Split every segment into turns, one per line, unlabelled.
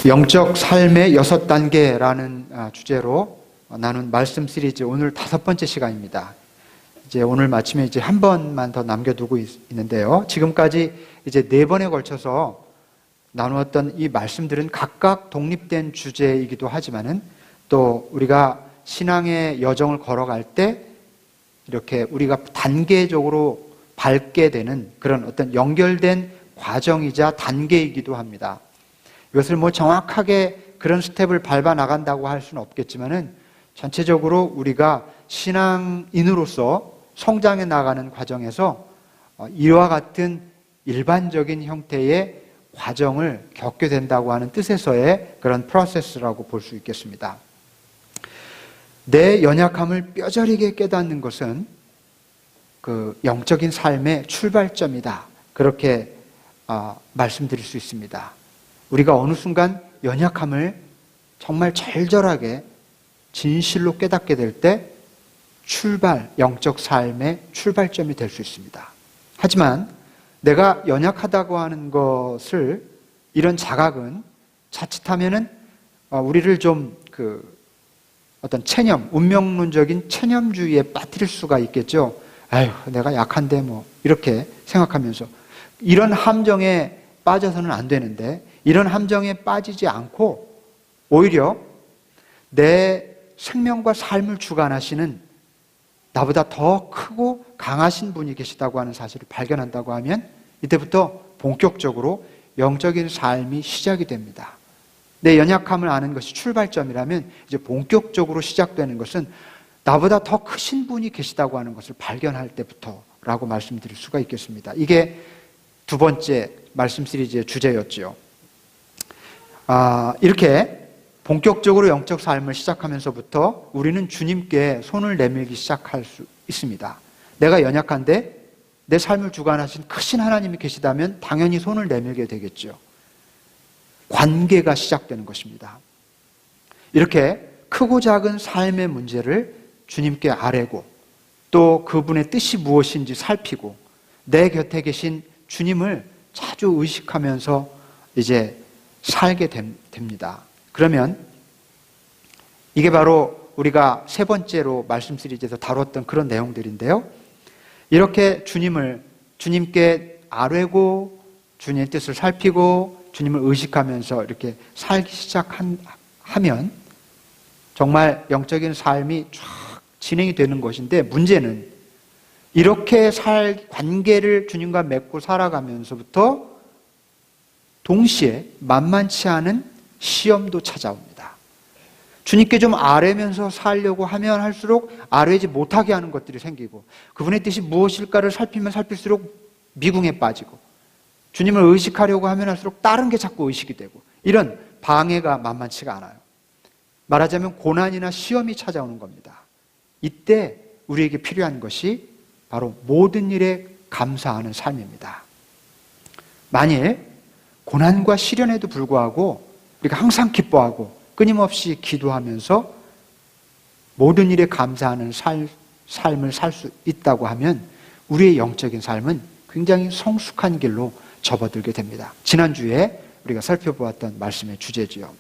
영적 삶의 6단계라는 주제로 나눈 말씀 시리즈 오늘 5번째 시간입니다. 이제 오늘 마침에 이제 한 번만 더 남겨두고 있는데요. 지금까지 이제 4번에 걸쳐서 나누었던 이 말씀들은 각각 독립된 주제이기도 하지만은 또 우리가 신앙의 여정을 걸어갈 때 이렇게 우리가 단계적으로 밟게 되는 그런 어떤 연결된 과정이자 단계이기도 합니다. 이것을 정확하게 그런 스텝을 밟아 나간다고 할 수는 없겠지만은 전체적으로 우리가 신앙인으로서 성장해 나가는 과정에서 이와 같은 일반적인 형태의 과정을 겪게 된다고 하는 뜻에서의 그런 프로세스라고 볼 수 있겠습니다. 내 연약함을 뼈저리게 깨닫는 것은 그 영적인 삶의 출발점이다. 그렇게 말씀드릴 수 있습니다. 우리가 어느 순간 연약함을 정말 절절하게 진실로 깨닫게 될 때 영적 삶의 출발점이 될 수 있습니다. 하지만 내가 연약하다고 하는 것을 이런 자각은 자칫하면은 우리를 좀 어떤 체념, 운명론적인 체념주의에 빠뜨릴 수가 있겠죠. 아유, 내가 약한데 이렇게 생각하면서 이런 함정에 빠져서는 안 되는데 이런 함정에 빠지지 않고 오히려 내 생명과 삶을 주관하시는 나보다 더 크고 강하신 분이 계시다고 하는 사실을 발견한다고 하면 이때부터 본격적으로 영적인 삶이 시작이 됩니다. 내 연약함을 아는 것이 출발점이라면 이제 본격적으로 시작되는 것은 나보다 더 크신 분이 계시다고 하는 것을 발견할 때부터라고 말씀드릴 수가 있겠습니다. 이게 2번째 말씀 시리즈의 주제였죠. 이렇게 본격적으로 영적 삶을 시작하면서부터 우리는 주님께 손을 내밀기 시작할 수 있습니다. 내가 연약한데 내 삶을 주관하신 크신 하나님이 계시다면 당연히 손을 내밀게 되겠죠. 관계가 시작되는 것입니다. 이렇게 크고 작은 삶의 문제를 주님께 아뢰고 또 그분의 뜻이 무엇인지 살피고 내 곁에 계신 주님을 자주 의식하면서 이제 살게 됩니다. 그러면 이게 바로 우리가 3번째로 말씀 시리즈에서 다뤘던 그런 내용들인데요. 이렇게 주님께 아뢰고 주님의 뜻을 살피고 주님을 의식하면서 이렇게 살기 시작하면 정말 영적인 삶이 쫙 진행이 되는 것인데 문제는 이렇게 관계를 주님과 맺고 살아가면서부터 동시에 만만치 않은 시험도 찾아옵니다. 주님께 좀 아뢰면서 살려고 하면 할수록 아뢰지 못하게 하는 것들이 생기고 그분의 뜻이 무엇일까를 살피면 살필수록 미궁에 빠지고 주님을 의식하려고 하면 할수록 다른 게 자꾸 의식이 되고 이런 방해가 만만치가 않아요. 말하자면 고난이나 시험이 찾아오는 겁니다. 이때 우리에게 필요한 것이 바로 모든 일에 감사하는 삶입니다. 만일 고난과 시련에도 불구하고 우리가 항상 기뻐하고 끊임없이 기도하면서 모든 일에 감사하는 삶을 살 수 있다고 하면 우리의 영적인 삶은 굉장히 성숙한 길로 접어들게 됩니다. 지난주에 우리가 살펴보았던 말씀의 주제지요.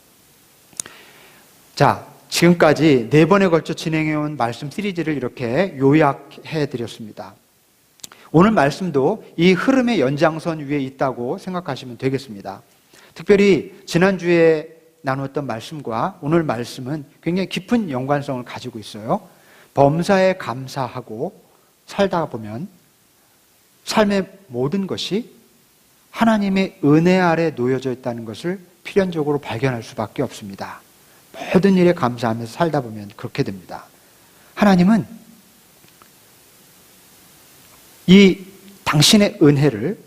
자, 지금까지 4번에 걸쳐 진행해온 말씀 시리즈를 이렇게 요약해 드렸습니다. 오늘 말씀도 이 흐름의 연장선 위에 있다고 생각하시면 되겠습니다. 특별히 지난주에 나누었던 말씀과 오늘 말씀은 굉장히 깊은 연관성을 가지고 있어요. 범사에 감사하고 살다 보면 삶의 모든 것이 하나님의 은혜 아래 놓여져 있다는 것을 필연적으로 발견할 수밖에 없습니다. 모든 일에 감사하면서 살다 보면 그렇게 됩니다. 하나님은 이 당신의 은혜를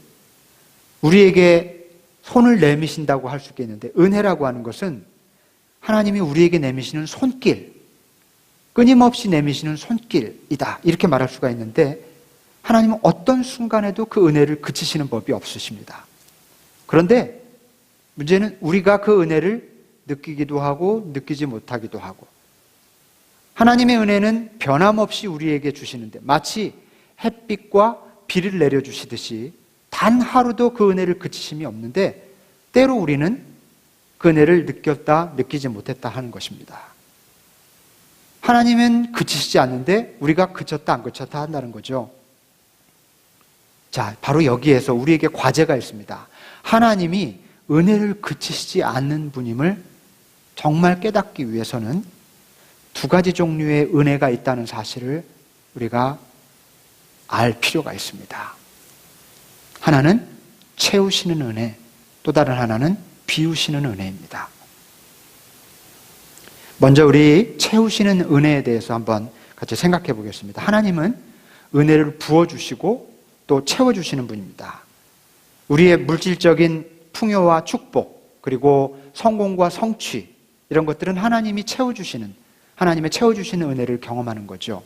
우리에게 손을 내미신다고 할 수 있겠는데 은혜라고 하는 것은 하나님이 우리에게 내미시는 손길, 끊임없이 내미시는 손길이다 이렇게 말할 수가 있는데 하나님은 어떤 순간에도 그 은혜를 그치시는 법이 없으십니다. 그런데 문제는 우리가 그 은혜를 느끼기도 하고 느끼지 못하기도 하고 하나님의 은혜는 변함없이 우리에게 주시는데 마치 햇빛과 비를 내려주시듯이 단 하루도 그 은혜를 그치심이 없는데 때로 우리는 그 은혜를 느꼈다, 느끼지 못했다 하는 것입니다. 하나님은 그치시지 않는데 우리가 그쳤다, 안 그쳤다 한다는 거죠. 자, 바로 여기에서 우리에게 과제가 있습니다. 하나님이 은혜를 그치시지 않는 분임을 정말 깨닫기 위해서는 두 가지 종류의 은혜가 있다는 사실을 우리가 알 필요가 있습니다. 하나는 채우시는 은혜, 또 다른 하나는 비우시는 은혜입니다. 먼저 우리 채우시는 은혜에 대해서 한번 같이 생각해 보겠습니다. 하나님은 은혜를 부어주시고 또 채워주시는 분입니다. 우리의 물질적인 풍요와 축복, 그리고 성공과 성취, 이런 것들은 하나님이 채워주시는, 하나님의 채워주시는 은혜를 경험하는 거죠.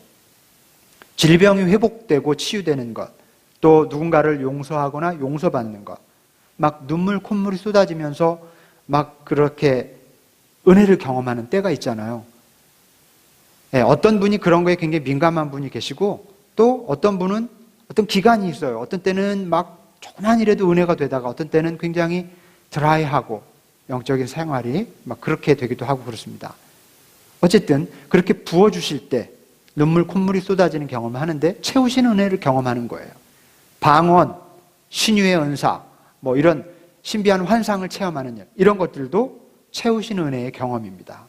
질병이 회복되고 치유되는 것, 또 누군가를 용서하거나 용서받는 것, 막 눈물, 콧물이 쏟아지면서 막 그렇게 은혜를 경험하는 때가 있잖아요. 네, 어떤 분이 그런 거에 굉장히 민감한 분이 계시고, 또 어떤 분은 어떤 기간이 있어요. 어떤 때는 막 조그만 일에도 은혜가 되다가 어떤 때는 굉장히 드라이하고 영적인 생활이 막 그렇게 되기도 하고 그렇습니다. 어쨌든 그렇게 부어주실 때 눈물, 콧물이 쏟아지는 경험을 하는데 채우시는 은혜를 경험하는 거예요. 방언, 신유의 은사, 뭐 이런 신비한 환상을 체험하는 일, 이런 것들도 채우시는 은혜의 경험입니다.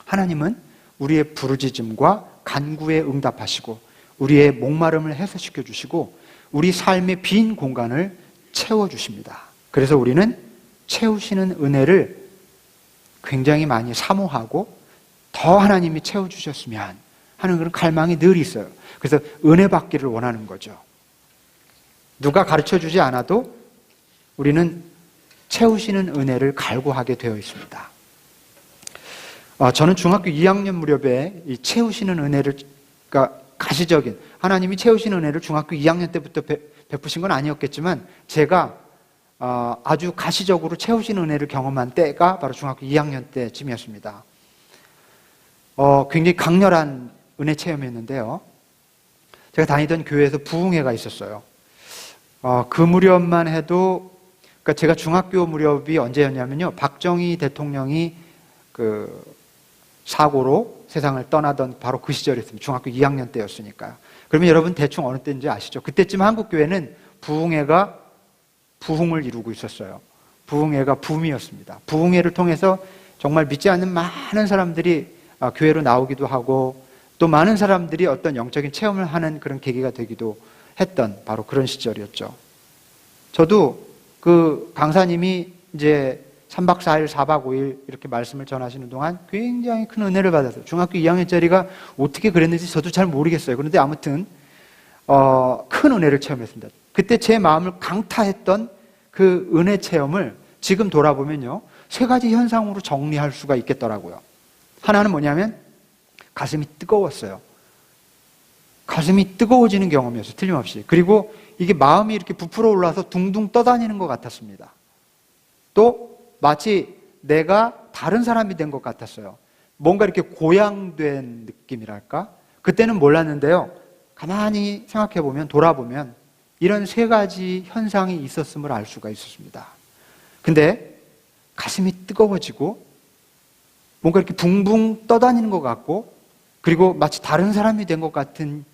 하나님은 우리의 부르짖음과 간구에 응답하시고 우리의 목마름을 해소시켜 주시고 우리 삶의 빈 공간을 채워주십니다. 그래서 우리는 채우시는 은혜를 굉장히 많이 사모하고 더 하나님이 채워주셨으면 하는 그런 갈망이 늘 있어요. 그래서 은혜 받기를 원하는 거죠. 누가 가르쳐주지 않아도 우리는 채우시는 은혜를 갈구하게 되어 있습니다. 저는 중학교 2학년 무렵에 이 채우시는 은혜를, 그러니까 가시적인 하나님이 채우시는 은혜를 중학교 2학년 때부터 베푸신 건 아니었겠지만 제가 아주 가시적으로 채우시는 은혜를 경험한 때가 바로 중학교 2학년 때쯤이었습니다. 굉장히 강렬한 은혜 체험이었는데요. 제가 다니던 교회에서 부흥회가 있었어요. 그 무렵만 해도, 그러니까 제가 중학교 무렵이 언제였냐면요, 박정희 대통령이 그 사고로 세상을 떠나던 바로 그 시절이었습니다. 중학교 2학년 때였으니까요. 그러면 여러분 대충 어느 때인지 아시죠? 그때쯤 한국교회는 부흥회가 부흥을 이루고 있었어요. 부흥회가 붐이었습니다. 부흥회를 통해서 정말 믿지 않는 많은 사람들이 교회로 나오기도 하고 또 많은 사람들이 어떤 영적인 체험을 하는 그런 계기가 되기도 했던 바로 그런 시절이었죠. 저도 그 강사님이 이제 3박 4일, 4박 5일 이렇게 말씀을 전하시는 동안 굉장히 큰 은혜를 받았어요. 중학교 2학년짜리가 어떻게 그랬는지 저도 잘 모르겠어요. 그런데 아무튼 큰 은혜를 체험했습니다. 그때 제 마음을 강타했던 그 은혜 체험을 지금 돌아보면요, 세 가지 현상으로 정리할 수가 있겠더라고요. 하나는 뭐냐면 가슴이 뜨거웠어요. 가슴이 뜨거워지는 경험이었어요. 틀림없이. 그리고 이게 마음이 이렇게 부풀어 올라서 둥둥 떠다니는 것 같았습니다. 또 마치 내가 다른 사람이 된 것 같았어요. 뭔가 이렇게 고양된 느낌이랄까? 그때는 몰랐는데요. 가만히 생각해보면, 돌아보면 이런 세 가지 현상이 있었음을 알 수가 있었습니다. 근데 가슴이 뜨거워지고 뭔가 이렇게 붕붕 떠다니는 것 같고 그리고 마치 다른 사람이 된 것 같은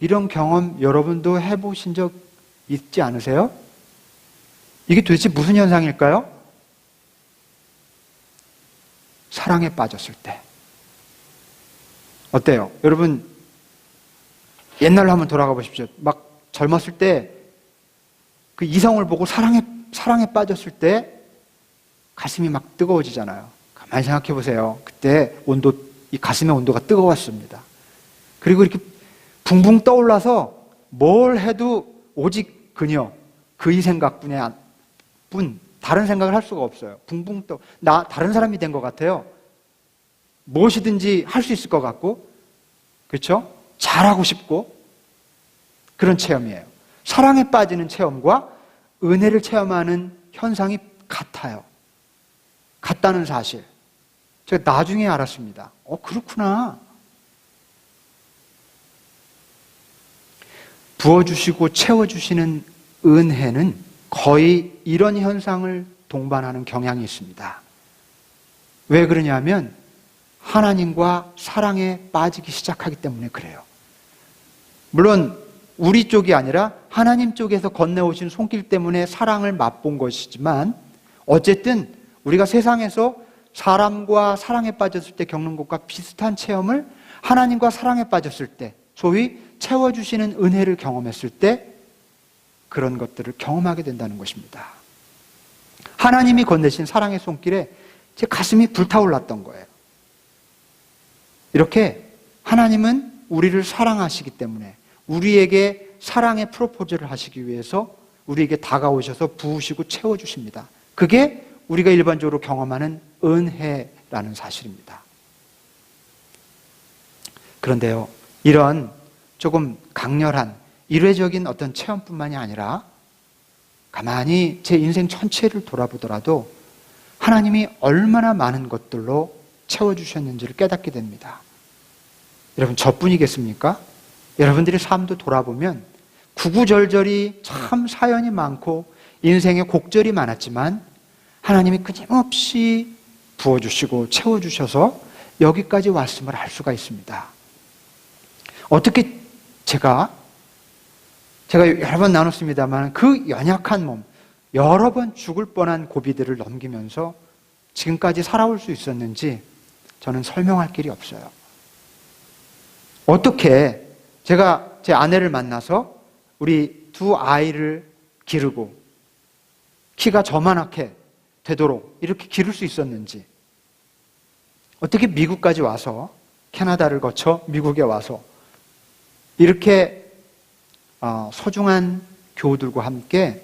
이런 경험 여러분도 해보신 적 있지 않으세요? 이게 도대체 무슨 현상일까요? 사랑에 빠졌을 때. 어때요? 여러분 옛날로 한번 돌아가 보십시오. 막 젊었을 때 그 이성을 보고 사랑에 빠졌을 때 가슴이 막 뜨거워지잖아요. 가만히 생각해 보세요. 그때 이 가슴의 온도가 뜨거웠습니다. 그리고 이렇게 붕붕 떠올라서 뭘 해도 오직 그녀, 그의 생각뿐 다른 생각을 할 수가 없어요. 붕붕 나 다른 사람이 된 것 같아요. 무엇이든지 할 수 있을 것 같고, 그렇죠? 잘하고 싶고 그런 체험이에요. 사랑에 빠지는 체험과 은혜를 체험하는 현상이 같아요. 같다는 사실. 제가 나중에 알았습니다. 그렇구나. 부어주시고 채워주시는 은혜는 거의 이런 현상을 동반하는 경향이 있습니다. 왜 그러냐면 하나님과 사랑에 빠지기 시작하기 때문에 그래요. 물론 우리 쪽이 아니라 하나님 쪽에서 건네오신 손길 때문에 사랑을 맛본 것이지만 어쨌든 우리가 세상에서 사람과 사랑에 빠졌을 때 겪는 것과 비슷한 체험을 하나님과 사랑에 빠졌을 때, 소위 채워주시는 은혜를 경험했을 때 그런 것들을 경험하게 된다는 것입니다. 하나님이 건네신 사랑의 손길에 제 가슴이 불타올랐던 거예요. 이렇게 하나님은 우리를 사랑하시기 때문에 우리에게 사랑의 프로포즈를 하시기 위해서 우리에게 다가오셔서 부으시고 채워주십니다. 그게 우리가 일반적으로 경험하는 은혜라는 사실입니다. 그런데요, 이런 조금 강렬한 일회적인 어떤 체험뿐만이 아니라 가만히 제 인생 전체를 돌아보더라도 하나님이 얼마나 많은 것들로 채워주셨는지를 깨닫게 됩니다. 여러분, 저뿐이겠습니까? 여러분들의 삶도 돌아보면 구구절절이 참 사연이 많고 인생에 곡절이 많았지만 하나님이 끊임없이 부어주시고 채워주셔서 여기까지 왔음을 알 수가 있습니다. 어떻게 제가 여러 번 나눴습니다만 그 연약한 몸, 여러 번 죽을 뻔한 고비들을 넘기면서 지금까지 살아올 수 있었는지 저는 설명할 길이 없어요. 어떻게 제가 제 아내를 만나서 우리 두 아이를 기르고 키가 저만하게 되도록 이렇게 기를 수 있었는지, 어떻게 미국까지 와서 캐나다를 거쳐 미국에 와서 이렇게 소중한 교우들과 함께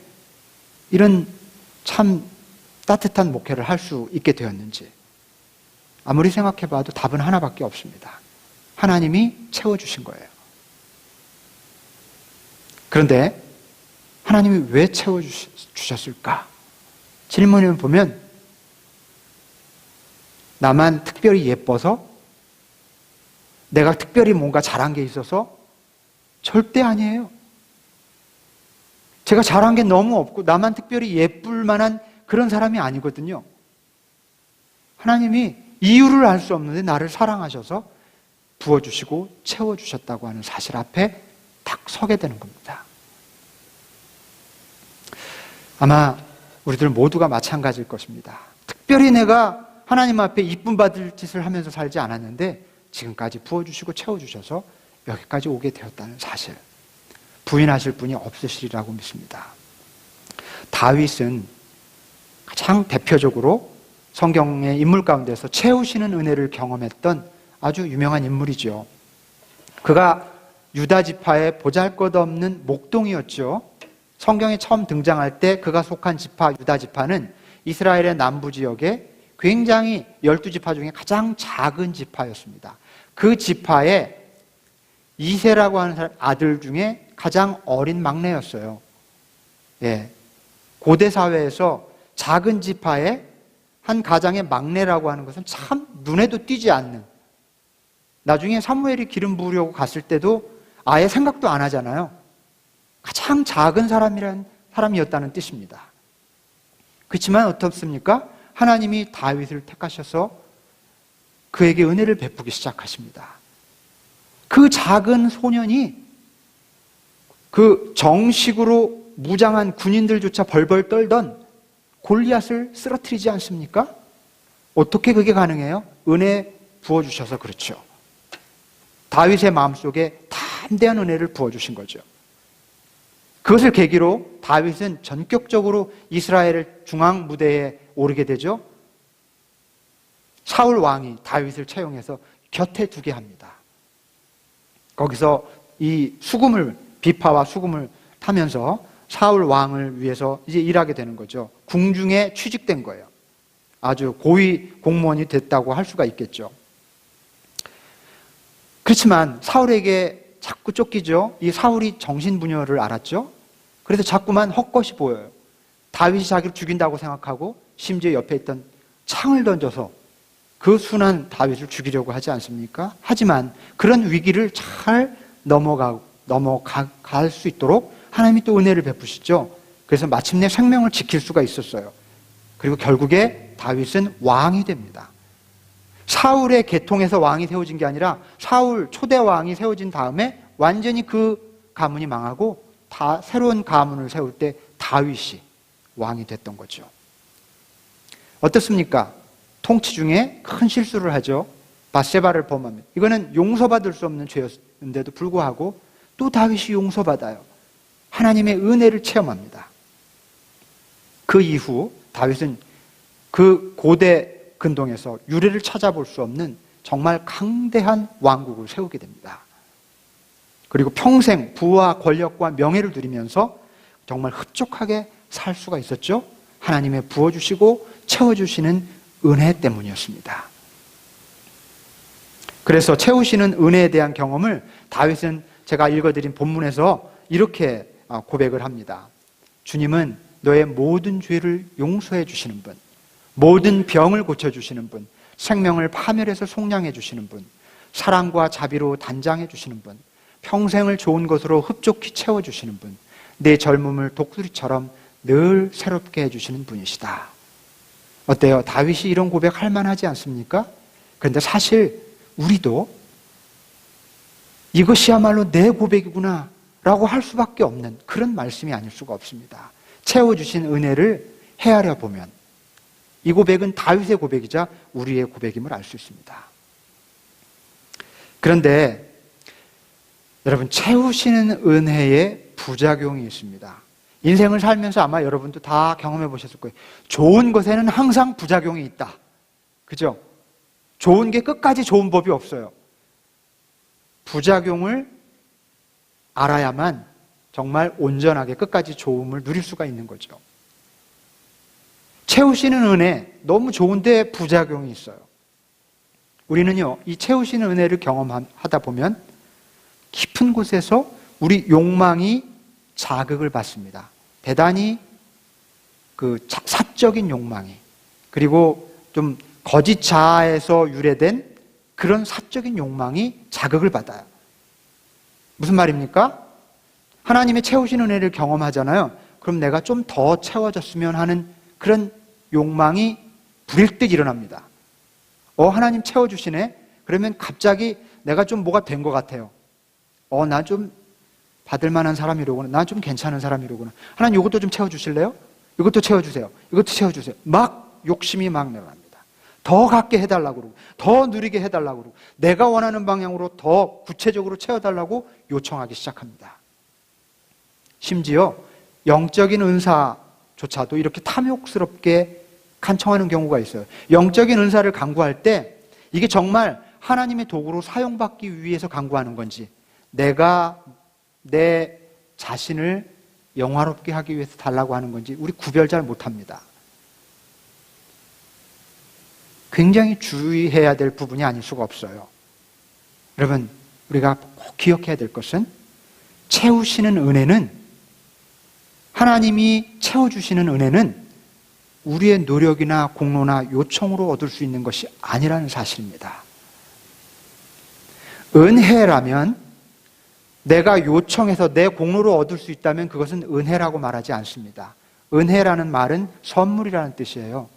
이런 참 따뜻한 목회를 할 수 있게 되었는지 아무리 생각해봐도 답은 하나밖에 없습니다. 하나님이 채워주신 거예요. 그런데 하나님이 왜 채워주셨을까? 질문을 보면 나만 특별히 예뻐서? 내가 특별히 뭔가 잘한 게 있어서? 절대 아니에요. 제가 잘한 게 너무 없고 나만 특별히 예쁠 만한 그런 사람이 아니거든요. 하나님이 이유를 알 수 없는데 나를 사랑하셔서 부어주시고 채워주셨다고 하는 사실 앞에 딱 서게 되는 겁니다. 아마 우리들 모두가 마찬가지일 것입니다. 특별히 내가 하나님 앞에 이쁨 받을 짓을 하면서 살지 않았는데 지금까지 부어주시고 채워주셔서 여기까지 오게 되었다는 사실, 부인하실 분이 없으시리라고 믿습니다. 다윗은 가장 대표적으로 성경의 인물 가운데서 채우시는 은혜를 경험했던 아주 유명한 인물이죠. 그가 유다 지파의 보잘것없는 목동이었죠. 성경에 처음 등장할 때 그가 속한 지파, 유다 지파는 이스라엘의 남부 지역에 굉장히 12지파 중에 가장 작은 지파였습니다. 그 지파의 이세라고 하는 아들 중에 가장 어린 막내였어요. 예. 고대 사회에서 작은 지파의 한 가장의 막내라고 하는 것은 참 눈에도 띄지 않는, 나중에 사무엘이 기름 부으려고 갔을 때도 아예 생각도 안 하잖아요. 가장 작은 사람이었다는 뜻입니다. 그렇지만 어떻습니까? 하나님이 다윗을 택하셔서 그에게 은혜를 베푸기 시작하십니다. 그 작은 소년이 그 정식으로 무장한 군인들조차 벌벌 떨던 골리앗을 쓰러뜨리지 않습니까? 어떻게 그게 가능해요? 은혜 부어주셔서 그렇죠. 다윗의 마음속에 담대한 은혜를 부어주신 거죠. 그것을 계기로 다윗은 전격적으로 이스라엘의 중앙 무대에 오르게 되죠. 사울 왕이 다윗을 채용해서 곁에 두게 합니다. 거기서 이 비파와 수금을 타면서 사울 왕을 위해서 이제 일하게 되는 거죠. 궁중에 취직된 거예요. 아주 고위 공무원이 됐다고 할 수가 있겠죠. 그렇지만 사울에게 자꾸 쫓기죠. 이 사울이 정신분열을 알았죠. 그래서 자꾸만 헛것이 보여요. 다윗이 자기를 죽인다고 생각하고 심지어 옆에 있던 창을 던져서 그 순한 다윗을 죽이려고 하지 않습니까? 하지만 그런 위기를 잘 넘어갈 수 있도록 하나님이 또 은혜를 베푸시죠. 그래서 마침내 생명을 지킬 수가 있었어요. 그리고 결국에 다윗은 왕이 됩니다. 사울의 계통에서 왕이 세워진 게 아니라 사울 초대 왕이 세워진 다음에 완전히 그 가문이 망하고 다 새로운 가문을 세울 때 다윗이 왕이 됐던 거죠. 어떻습니까? 통치 중에 큰 실수를 하죠. 밧세바를 범하면 이거는 용서받을 수 없는 죄였는데도 불구하고 또 다윗이 용서받아요. 하나님의 은혜를 체험합니다. 그 이후 다윗은 그 고대 근동에서 유례를 찾아볼 수 없는 정말 강대한 왕국을 세우게 됩니다. 그리고 평생 부와 권력과 명예를 누리면서 정말 흡족하게 살 수가 있었죠. 하나님의 부어주시고 채워주시는 은혜 때문이었습니다. 그래서 채우시는 은혜에 대한 경험을 다윗은 제가 읽어드린 본문에서 이렇게 고백을 합니다. 주님은 너의 모든 죄를 용서해 주시는 분, 모든 병을 고쳐주시는 분, 생명을 파멸해서 속량해 주시는 분, 사랑과 자비로 단장해 주시는 분, 평생을 좋은 것으로 흡족히 채워주시는 분, 내 젊음을 독수리처럼 늘 새롭게 해주시는 분이시다. 어때요? 다윗이 이런 고백할 만하지 않습니까? 그런데 사실 우리도 이것이야말로 내 고백이구나 라고 할 수밖에 없는 그런 말씀이 아닐 수가 없습니다. 채워주신 은혜를 헤아려 보면 이 고백은 다윗의 고백이자 우리의 고백임을 알 수 있습니다. 그런데 여러분, 채우시는 은혜에 부작용이 있습니다. 인생을 살면서 아마 여러분도 다 경험해 보셨을 거예요. 좋은 것에는 항상 부작용이 있다. 그죠? 좋은 게 끝까지 좋은 법이 없어요. 부작용을 알아야만 정말 온전하게 끝까지 좋음을 누릴 수가 있는 거죠. 채우시는 은혜, 너무 좋은데 부작용이 있어요. 우리는요, 이 채우시는 은혜를 경험하다 보면 깊은 곳에서 우리 욕망이 자극을 받습니다. 대단히 그 사적인 욕망이, 그리고 좀 거짓 자아에서 유래된 그런 사적인 욕망이 자극을 받아요. 무슨 말입니까? 하나님의 채우신 은혜를 경험하잖아요. 그럼 내가 좀 더 채워졌으면 하는 그런 욕망이 불일듯 일어납니다. 하나님 채워주시네? 그러면 갑자기 내가 좀 뭐가 된 것 같아요. 나 좀 받을 만한 사람이로구나. 나 좀 괜찮은 사람이로구나. 하나님 이것도 좀 채워주실래요? 이것도 채워주세요. 이것도 채워주세요. 막 욕심이 막 늘어납니다. 더 갖게 해달라고 그러고, 더 누리게 해달라고 그러고, 내가 원하는 방향으로 더 구체적으로 채워달라고 요청하기 시작합니다. 심지어 영적인 은사조차도 이렇게 탐욕스럽게 간청하는 경우가 있어요. 영적인 은사를 간구할 때 이게 정말 하나님의 도구로 사용받기 위해서 간구하는 건지, 내가 내 자신을 영화롭게 하기 위해서 달라고 하는 건지 우리 구별 잘 못합니다. 굉장히 주의해야 될 부분이 아닐 수가 없어요. 여러분, 우리가 꼭 기억해야 될 것은 채우시는 은혜는, 하나님이 채워주시는 은혜는 우리의 노력이나 공로나 요청으로 얻을 수 있는 것이 아니라는 사실입니다. 은혜라면 내가 요청해서 내 공로로 얻을 수 있다면 그것은 은혜라고 말하지 않습니다. 은혜라는 말은 선물이라는 뜻이에요.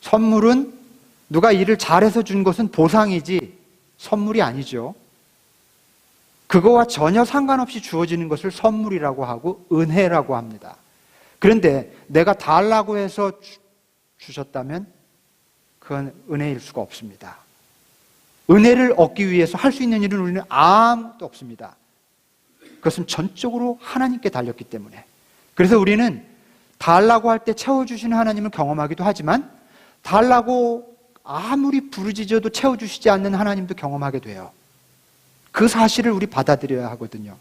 선물은 누가 일을 잘해서 준 것은 보상이지 선물이 아니죠. 그거와 전혀 상관없이 주어지는 것을 선물이라고 하고 은혜라고 합니다. 그런데 내가 달라고 해서 주셨다면 그건 은혜일 수가 없습니다. 은혜를 얻기 위해서 할 수 있는 일은 우리는 아무것도 없습니다. 그것은 전적으로 하나님께 달렸기 때문에. 그래서 우리는 달라고 할 때 채워주시는 하나님을 경험하기도 하지만 달라고 아무리 부르짖어도 채워주시지 않는 하나님도 경험하게 돼요. 그 사실을 우리 받아들여야 하거든요.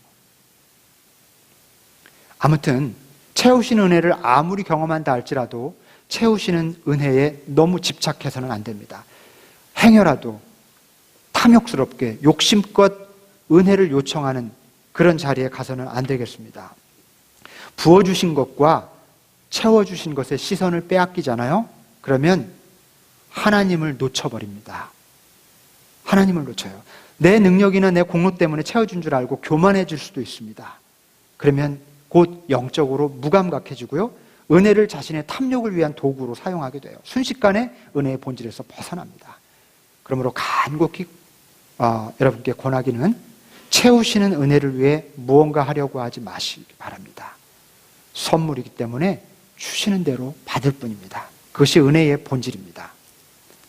아무튼 채우시는 은혜를 아무리 경험한다 할지라도 채우시는 은혜에 너무 집착해서는 안 됩니다. 행여라도 탐욕스럽게 욕심껏 은혜를 요청하는 그런 자리에 가서는 안 되겠습니다. 부어주신 것과 채워주신 것의 시선을 빼앗기잖아요. 그러면 하나님을 놓쳐버립니다. 하나님을 놓쳐요. 내 능력이나 내 공로 때문에 채워준 줄 알고 교만해질 수도 있습니다. 그러면 곧 영적으로 무감각해지고요, 은혜를 자신의 탐욕을 위한 도구로 사용하게 돼요. 순식간에 은혜의 본질에서 벗어납니다. 그러므로 간곡히 여러분께 권하기는 채우시는 은혜를 위해 무언가 하려고 하지 마시기 바랍니다. 선물이기 때문에 주시는 대로 받을 뿐입니다. 그것이 은혜의 본질입니다.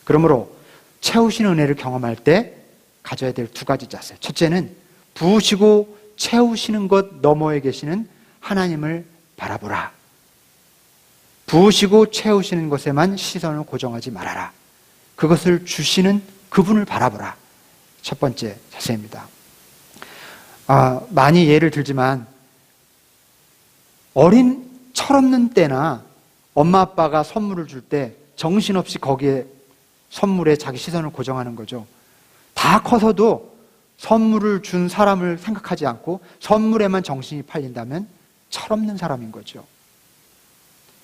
그러므로 채우시는 은혜를 경험할 때 가져야 될 두 가지 자세. 첫째는 부으시고 채우시는 것 너머에 계시는 하나님을 바라보라. 부으시고 채우시는 것에만 시선을 고정하지 말아라. 그것을 주시는 그분을 바라보라. 첫 번째 자세입니다. 많이 예를 들지만 어린 철없는 때나 엄마 아빠가 선물을 줄 때 정신없이 거기에 선물에 자기 시선을 고정하는 거죠. 다 커서도 선물을 준 사람을 생각하지 않고 선물에만 정신이 팔린다면 철없는 사람인 거죠.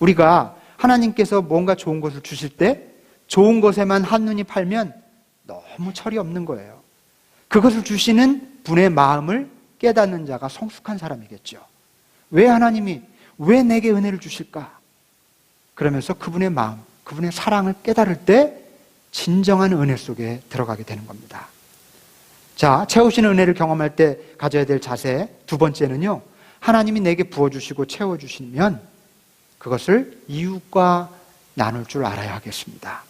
우리가 하나님께서 뭔가 좋은 것을 주실 때 좋은 것에만 한눈이 팔면 너무 철이 없는 거예요. 그것을 주시는 분의 마음을 깨닫는 자가 성숙한 사람이겠죠. 왜 하나님이 왜 내게 은혜를 주실까? 그러면서 그분의 마음, 그분의 사랑을 깨달을 때 진정한 은혜 속에 들어가게 되는 겁니다. 자, 채우시는 은혜를 경험할 때 가져야 될 자세 두 번째는요, 하나님이 내게 부어주시고 채워주시면 그것을 이웃과 나눌 줄 알아야 하겠습니다.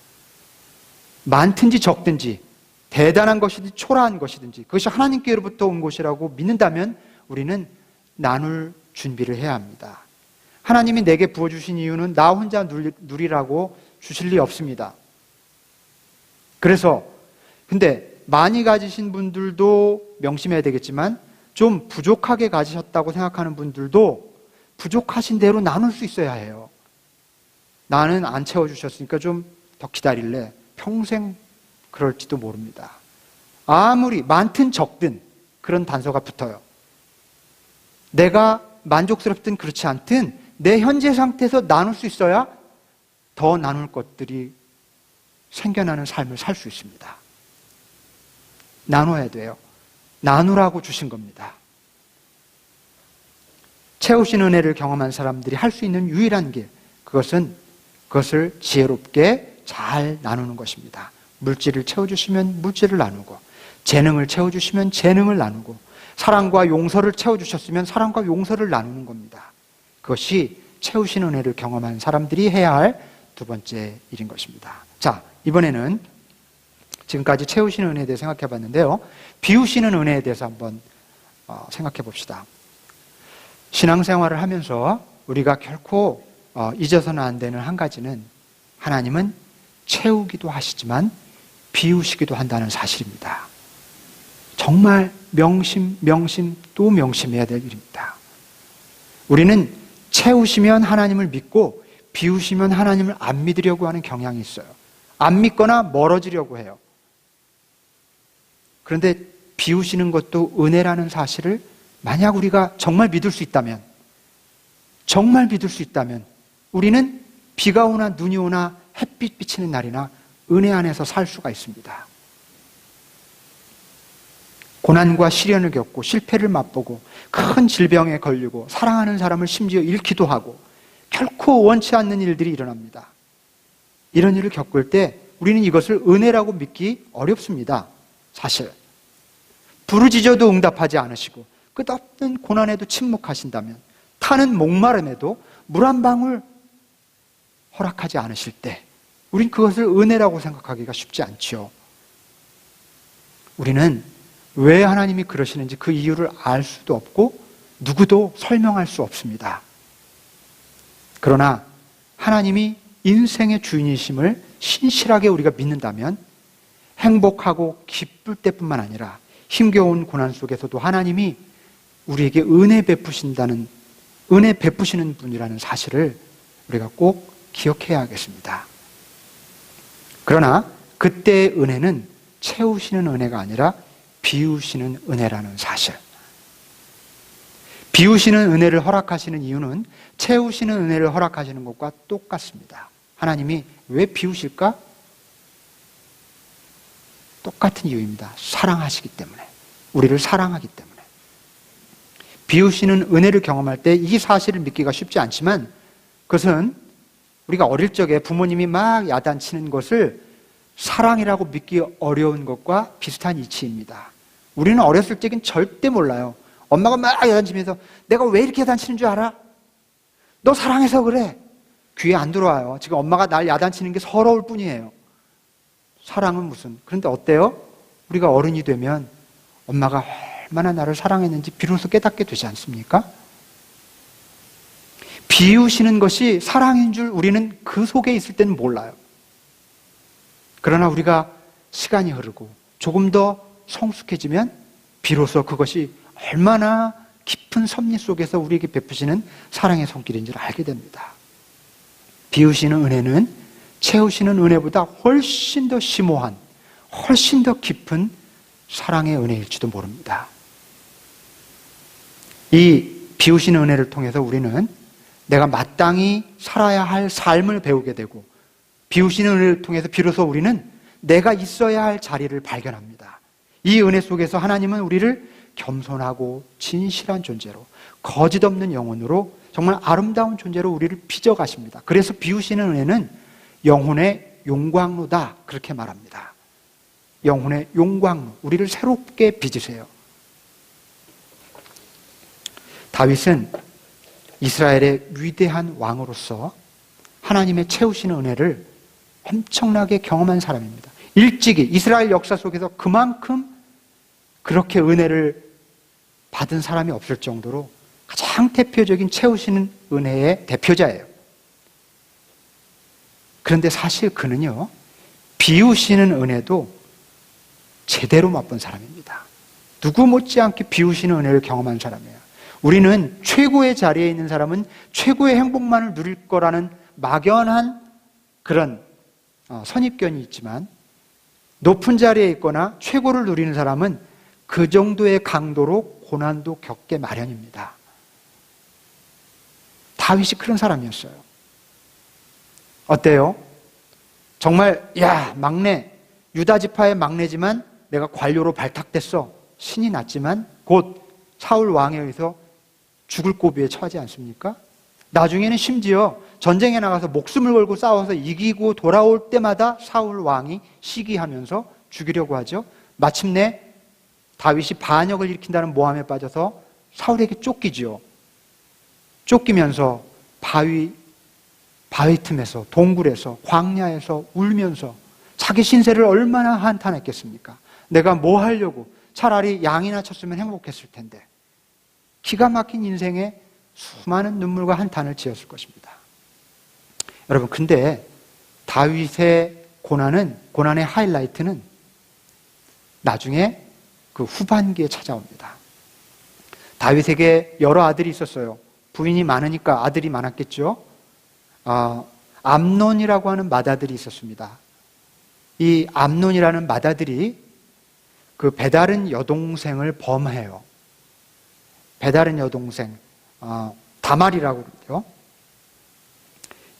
많든지 적든지 대단한 것이든지 초라한 것이든지 그것이 하나님께로부터 온 것이라고 믿는다면 우리는 나눌 준비를 해야 합니다. 하나님이 내게 부어주신 이유는 나 혼자 누리라고 주실 리 없습니다. 그래서 근데 많이 가지신 분들도 명심해야 되겠지만 좀 부족하게 가지셨다고 생각하는 분들도 부족하신 대로 나눌 수 있어야 해요. 나는 안 채워주셨으니까 좀 더 기다릴래. 평생 그럴지도 모릅니다. 아무리 많든 적든 그런 단서가 붙어요. 내가 만족스럽든 그렇지 않든 내 현재 상태에서 나눌 수 있어야 더 나눌 것들이 생겨나는 삶을 살 수 있습니다. 나눠야 돼요. 나누라고 주신 겁니다. 채우신 은혜를 경험한 사람들이 할 수 있는 유일한 길, 그것을 지혜롭게 잘 나누는 것입니다. 물질을 채워주시면 물질을 나누고, 재능을 채워주시면 재능을 나누고, 사랑과 용서를 채워주셨으면 사랑과 용서를 나누는 겁니다. 그것이 채우신 은혜를 경험한 사람들이 해야 할 두 번째 일인 것입니다. 자, 이번에는 지금까지 채우시는 은혜에 대해 생각해 봤는데요. 비우시는 은혜에 대해서 한번 생각해 봅시다. 신앙생활을 하면서 우리가 결코 잊어서는 안 되는 한 가지는 하나님은 채우기도 하시지만 비우시기도 한다는 사실입니다. 정말 명심 또 명심해야 될 일입니다. 우리는 채우시면 하나님을 믿고 비우시면 하나님을 안 믿으려고 하는 경향이 있어요. 안 믿거나 멀어지려고 해요. 그런데 비우시는 것도 은혜라는 사실을 만약 우리가 정말 믿을 수 있다면 우리는 비가 오나 눈이 오나 햇빛 비치는 날이나 은혜 안에서 살 수가 있습니다. 고난과 시련을 겪고 실패를 맛보고 큰 질병에 걸리고 사랑하는 사람을 심지어 잃기도 하고 결코 원치 않는 일들이 일어납니다. 이런 일을 겪을 때 우리는 이것을 은혜라고 믿기 어렵습니다. 사실 부르짖어도 응답하지 않으시고 끝없는 고난에도 침묵하신다면, 타는 목마름에도 물 한 방울 허락하지 않으실 때 우린 그것을 은혜라고 생각하기가 쉽지 않죠. 우리는 왜 하나님이 그러시는지 그 이유를 알 수도 없고 누구도 설명할 수 없습니다. 그러나 하나님이 인생의 주인이심을 신실하게 우리가 믿는다면 행복하고 기쁠 때뿐만 아니라 힘겨운 고난 속에서도 하나님이 우리에게 은혜 베푸시는 분이라는 사실을 우리가 꼭 기억해야 하겠습니다. 그러나 그때의 은혜는 채우시는 은혜가 아니라 비우시는 은혜라는 사실. 비우시는 은혜를 허락하시는 이유는 채우시는 은혜를 허락하시는 것과 똑같습니다. 하나님이 왜 비우실까? 똑같은 이유입니다. 사랑하시기 때문에. 우리를 사랑하기 때문에. 비우시는 은혜를 경험할 때 이 사실을 믿기가 쉽지 않지만 그것은 우리가 어릴 적에 부모님이 막 야단치는 것을 사랑이라고 믿기 어려운 것과 비슷한 이치입니다. 우리는 어렸을 적엔 절대 몰라요. 엄마가 막 야단치면서 내가 왜 이렇게 야단치는 줄 알아? 너 사랑해서 그래. 귀에 안 들어와요. 지금 엄마가 날 야단치는 게 서러울 뿐이에요. 사랑은 무슨. 그런데 어때요? 우리가 어른이 되면 엄마가 얼마나 나를 사랑했는지 비로소 깨닫게 되지 않습니까? 비우시는 것이 사랑인 줄 우리는 그 속에 있을 때는 몰라요. 그러나 우리가 시간이 흐르고 조금 더 성숙해지면 비로소 그것이 얼마나 깊은 섭리 속에서 우리에게 베푸시는 사랑의 손길인지를 알게 됩니다. 비우시는 은혜는 채우시는 은혜보다 훨씬 더 심오한, 훨씬 더 깊은 사랑의 은혜일지도 모릅니다. 이 비우시는 은혜를 통해서 우리는 내가 마땅히 살아야 할 삶을 배우게 되고, 비우시는 은혜를 통해서 비로소 우리는 내가 있어야 할 자리를 발견합니다. 이 은혜 속에서 하나님은 우리를 겸손하고 진실한 존재로, 거짓 없는 영혼으로, 정말 아름다운 존재로 우리를 빚어가십니다. 그래서 비우시는 은혜는 영혼의 용광로다, 그렇게 말합니다. 영혼의 용광로, 우리를 새롭게 빚으세요. 다윗은 이스라엘의 위대한 왕으로서 하나님의 채우시는 은혜를 엄청나게 경험한 사람입니다. 일찍이 이스라엘 역사 속에서 그만큼 그렇게 은혜를 받은 사람이 없을 정도로 가장 대표적인 채우시는 은혜의 대표자예요. 그런데 사실 그는요, 비우시는 은혜도 제대로 맛본 사람입니다. 누구 못지않게 비우시는 은혜를 경험한 사람이에요. 우리는 최고의 자리에 있는 사람은 최고의 행복만을 누릴 거라는 막연한 그런 선입견이 있지만, 높은 자리에 있거나 최고를 누리는 사람은 그 정도의 강도로 고난도 겪게 마련입니다. 다윗이 그런 사람이었어요. 어때요? 정말 막내, 유다 지파의 막내지만 내가 관료로 발탁됐어. 신이 났지만 곧 사울 왕에 의해서 죽을 고비에 처하지 않습니까? 나중에는 심지어 전쟁에 나가서 목숨을 걸고 싸워서 이기고 돌아올 때마다 사울 왕이 시기하면서 죽이려고 하죠. 마침내 다윗이 반역을 일으킨다는 모함에 빠져서 사울에게 쫓기지요. 쫓기면서 바위 틈에서, 동굴에서, 광야에서 울면서 자기 신세를 얼마나 한탄했겠습니까? 내가 뭐 하려고, 차라리 양이나 쳤으면 행복했을 텐데. 기가 막힌 인생에 수많은 눈물과 한탄을 지었을 것입니다. 여러분, 근데 다윗의 고난의 하이라이트는 나중에 그 후반기에 찾아옵니다. 다윗에게 여러 아들이 있었어요. 부인이 많으니까 아들이 많았겠죠. 암논이라고 하는 맏아들이 있었습니다. 이 암논이라는 맏아들이 그 배다른 여동생을 범해요. 배다른 여동생, 다말이라고 그러죠.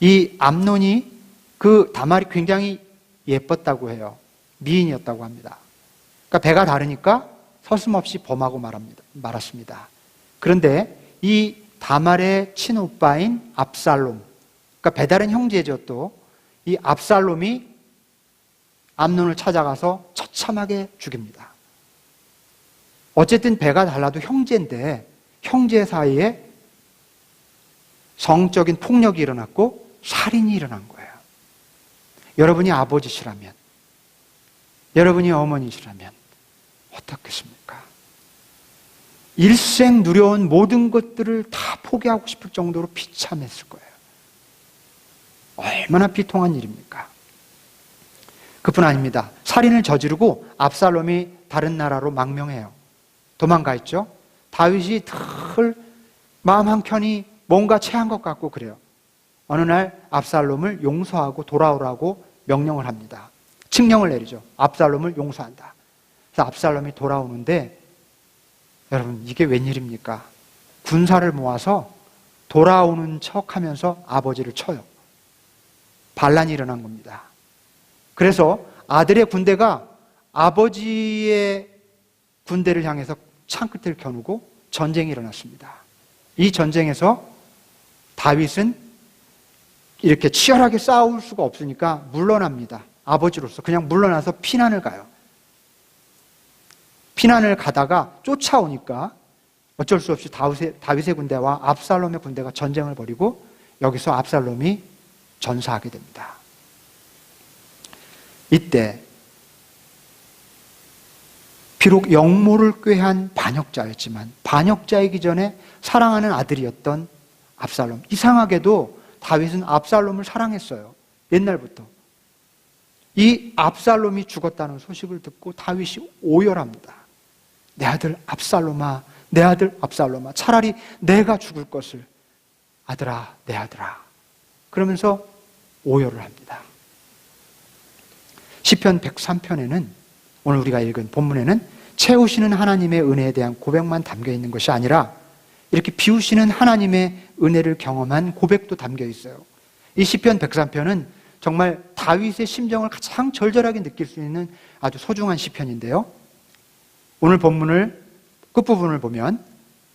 이 암논이 그 다말이 굉장히 예뻤다고 해요. 미인이었다고 합니다. 그러니까 배가 다르니까 서슴없이 범하고 말았습니다. 그런데 이 다말의 친오빠인 압살롬, 그러니까 배다른 형제죠. 또 이 압살롬이 암논을 찾아가서 처참하게 죽입니다. 어쨌든 배가 달라도 형제인데 형제 사이에 성적인 폭력이 일어났고 살인이 일어난 거예요. 여러분이 아버지시라면, 여러분이 어머니시라면 어떻겠습니까? 일생 누려온 모든 것들을 다 포기하고 싶을 정도로 비참했을 거예요. 얼마나 비통한 일입니까? 그뿐 아닙니다. 살인을 저지르고 압살롬이 다른 나라로 망명해요. 도망가 있죠. 다윗이 늘 마음 한켠이 뭔가 체한 것 같고 그래요. 어느 날 압살롬을 용서하고 돌아오라고 명령을 합니다. 칙령을 내리죠. 압살롬을 용서한다. 그래서 압살롬이 돌아오는데, 여러분, 이게 웬일입니까? 군사를 모아서 돌아오는 척하면서 아버지를 쳐요. 반란이 일어난 겁니다. 그래서 아들의 군대가 아버지의 군대를 향해서 창끝을 겨누고 전쟁이 일어났습니다. 이 전쟁에서 다윗은 이렇게 치열하게 싸울 수가 없으니까 물러납니다. 아버지로서 그냥 물러나서 피난을 가요. 피난을 가다가 쫓아오니까 어쩔 수 없이 다윗의 군대와 압살롬의 군대가 전쟁을 벌이고 여기서 압살롬이 전사하게 됩니다. 이때 비록 영모를 꾀한 반역자였지만 반역자이기 전에 사랑하는 아들이었던 압살롬. 이상하게도 다윗은 압살롬을 사랑했어요. 옛날부터. 이 압살롬이 죽었다는 소식을 듣고 다윗이 오열합니다. 내 아들 압살롬아, 내 아들 압살롬아, 차라리 내가 죽을 것을. 아들아, 내 아들아. 그러면서 오열을 합니다. 시편 103편에는 오늘 우리가 읽은 본문에는 채우시는 하나님의 은혜에 대한 고백만 담겨 있는 것이 아니라 이렇게 비우시는 하나님의 은혜를 경험한 고백도 담겨 있어요. 이 시편 103편은 정말 다윗의 심정을 가장 절절하게 느낄 수 있는 아주 소중한 시편인데요. 오늘 본문을 끝부분을 보면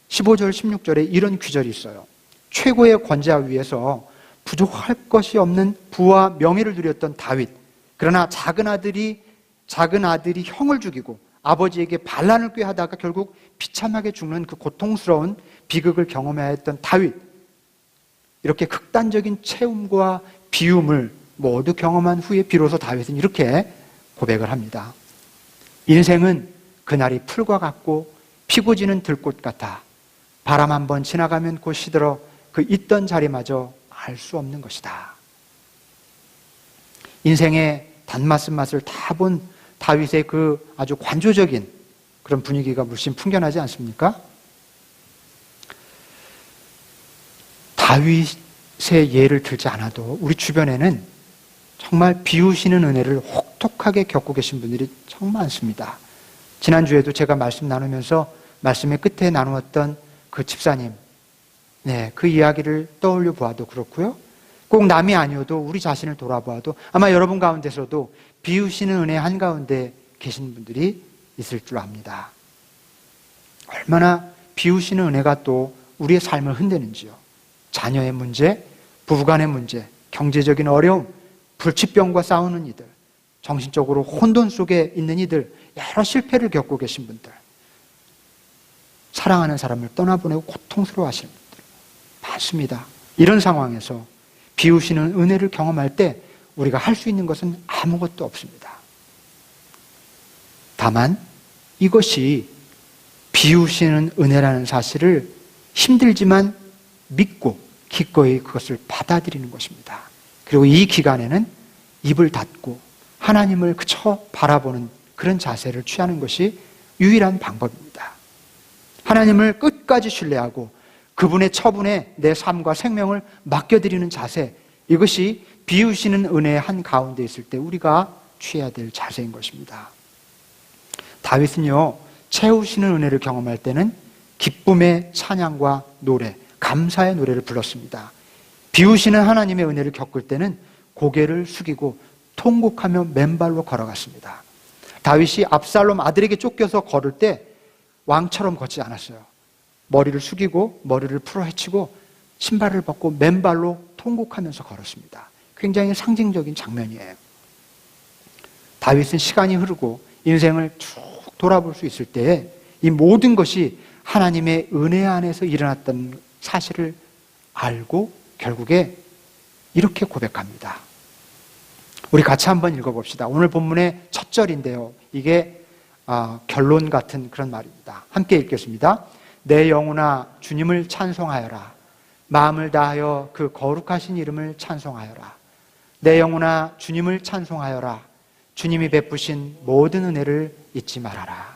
15절 16절에 이런 귀절이 있어요. 최고의 권자 위에서 부족할 것이 없는 부와 명예를 누렸던 다윗. 그러나 작은 아들이 형을 죽이고 아버지에게 반란을 꾀하다가 결국 비참하게 죽는 그 고통스러운 비극을 경험해야 했던 다윗. 이렇게 극단적인 채움과 비움을 모두 경험한 후에 비로소 다윗은 이렇게 고백을 합니다. 인생은 그날이 풀과 같고 피고 지는 들꽃 같아 바람 한번 지나가면 곧 시들어 그 있던 자리마저 알 수 없는 것이다. 인생의 단맛 쓴맛을 다 본 다윗의 그 아주 관조적인 그런 분위기가 물씬 풍겨나지 않습니까? 다윗의 예를 들지 않아도 우리 주변에는 정말 비우시는 은혜를 혹독하게 겪고 계신 분들이 정말 많습니다. 지난주에도 제가 말씀 나누면서 말씀의 끝에 나누었던 그 집사님, 그 이야기를 떠올려 보아도 그렇고요. 꼭 남이 아니어도 우리 자신을 돌아보아도 아마 여러분 가운데서도 비우시는 은혜 한가운데 계신 분들이 있을 줄 압니다. 얼마나 비우시는 은혜가 또 우리의 삶을 흔드는지요. 자녀의 문제, 부부간의 문제, 경제적인 어려움, 불치병과 싸우는 이들, 정신적으로 혼돈 속에 있는 이들, 여러 실패를 겪고 계신 분들, 사랑하는 사람을 떠나보내고 고통스러워 하시는 분들 많습니다. 이런 상황에서 비우시는 은혜를 경험할 때 우리가 할 수 있는 것은 아무것도 없습니다. 다만 이것이 비우시는 은혜라는 사실을 힘들지만 믿고 기꺼이 그것을 받아들이는 것입니다. 그리고 이 기간에는 입을 닫고 하나님을 그저 바라보는 그런 자세를 취하는 것이 유일한 방법입니다. 하나님을 끝까지 신뢰하고 그분의 처분에 내 삶과 생명을 맡겨드리는 자세, 이것이 비우시는 은혜의 한 가운데 있을 때 우리가 취해야 될 자세인 것입니다. 다윗은요, 채우시는 은혜를 경험할 때는 기쁨의 찬양과 노래, 감사의 노래를 불렀습니다. 비우시는 하나님의 은혜를 겪을 때는 고개를 숙이고 통곡하며 맨발로 걸어갔습니다. 다윗이 압살롬 아들에게 쫓겨서 걸을 때 왕처럼 걷지 않았어요. 머리를 숙이고 머리를 풀어헤치고 신발을 벗고 맨발로 통곡하면서 걸었습니다. 굉장히 상징적인 장면이에요. 다윗은 시간이 흐르고 인생을 쭉 돌아볼 수 있을 때에 이 모든 것이 하나님의 은혜 안에서 일어났던 사실을 알고 결국에 이렇게 고백합니다. 우리 같이 한번 읽어봅시다. 오늘 본문의 첫 절인데요. 이게 결론 같은 그런 말입니다. 함께 읽겠습니다. 내 영혼아 주님을 찬송하여라. 마음을 다하여 그 거룩하신 이름을 찬송하여라. 내 영혼아 주님을 찬송하여라. 주님이 베푸신 모든 은혜를 잊지 말아라.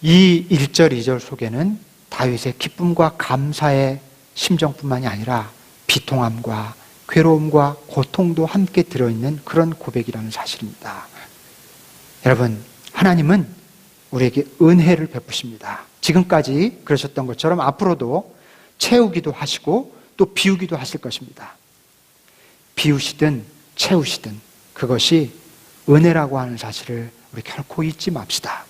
이 1절, 2절 속에는 다윗의 기쁨과 감사의 심정뿐만이 아니라 비통함과 괴로움과 고통도 함께 들어있는 그런 고백이라는 사실입니다. 여러분, 하나님은 우리에게 은혜를 베푸십니다. 지금까지 그러셨던 것처럼 앞으로도 채우기도 하시고 또 비우기도 하실 것입니다. 비우시든 채우시든 그것이 은혜라고 하는 사실을 우리 결코 잊지 맙시다.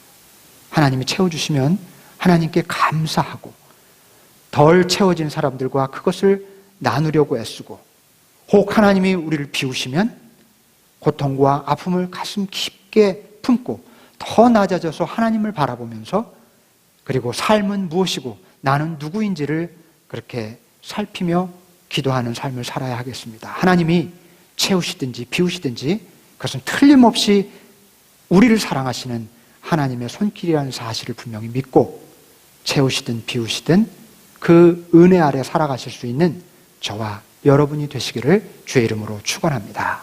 하나님이 채워주시면 하나님께 감사하고 덜 채워진 사람들과 그것을 나누려고 애쓰고 혹 하나님이 우리를 비우시면 고통과 아픔을 가슴 깊게 품고 더 낮아져서 하나님을 바라보면서 그리고 삶은 무엇이고 나는 누구인지를 그렇게 살피며 기도하는 삶을 살아야 하겠습니다. 하나님이 채우시든지 비우시든지 그것은 틀림없이 우리를 사랑하시는 하나님의 손길이라는 사실을 분명히 믿고 채우시든 비우시든 그 은혜 아래 살아가실 수 있는 저와 여러분이 되시기를 주의 이름으로 축원합니다.